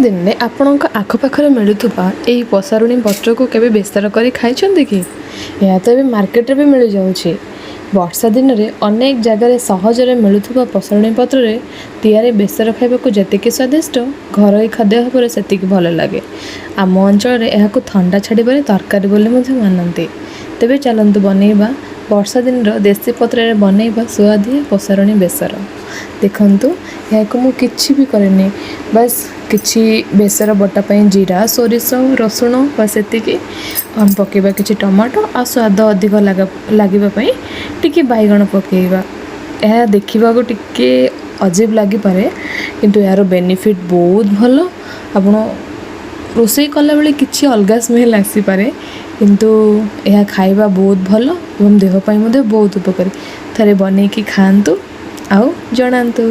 ଦିନରେ ଆପଣଙ୍କ ଆଖପାଖରେ ମିଳୁଥିବା ଏହି ପସାରୁଣୀ ପତ୍ରକୁ କେବେ ବେସର କରି ଖାଇଛନ୍ତି କି? ଏହା ତ ଏବେ ମାର୍କେଟରେ ବି ମିଳିଯାଉଛି। ବର୍ଷା ଦିନରେ ଅନେକ ଜାଗାରେ ସହଜରେ ମିଳୁଥିବା ପସାରୁଣୀ ପତ୍ରରେ ତିଆରି ବେସର ଖାଇବାକୁ ଯେତିକି ସ୍ୱାଦିଷ୍ଟ, ଘରୋଇ ଖାଦ୍ୟ ଭାବରେ ସେତିକି ଭଲ ଲାଗେ। ଆମ ଅଞ୍ଚଳରେ ଏହାକୁ ଥଣ୍ଡା ଛାଡ଼ିବାରେ ତରକାରୀ ବୋଲି ମଧ୍ୟ ମାନନ୍ତି। ତେବେ ଚାଲନ୍ତୁ ବନେଇବା ବର୍ଷା ଦିନର ଦେଶୀ ପତ୍ରରେ ବନେଇବା ସୁଆଦିଆ ପସାରୁଣୀ ବେସର। ଦେଖନ୍ତୁ, ଏହାକୁ ମୁଁ କିଛି ବି କରେନି, ବାସ୍ କିଛି ବେସର ବଟା ପାଇଁ ଜିରା, ସୋରିଷ, ରସୁଣ ବାସ୍ ଏତିକି, ପକାଇବା କିଛି ଟମାଟୋ ଆଉ ସ୍ୱାଦ ଅଧିକ ଲାଗିବା ପାଇଁ ଟିକେ ବାଇଗଣ ପକାଇବା। ଏହା ଦେଖିବାକୁ ଟିକେ ଅଜୀବ ଲାଗିପାରେ, କିନ୍ତୁ ଏହାର ବେନିଫିଟ୍ ବହୁତ ଭଲ। ଆପଣ ରୋଷେଇ କଲାବେଳେ କିଛି ଅଲଗା ସ୍ମେଲ୍ ଆସିପାରେ, କିନ୍ତୁ ଏହା ଖାଇବା ବହୁତ ଭଲ ଏବଂ ଦେହ ପାଇଁ ମଧ୍ୟ ବହୁତ ଉପକାରୀ। ଥରେ ବନେଇକି ଖାଆନ୍ତୁ ଆଉ ଜଣାନ୍ତୁ।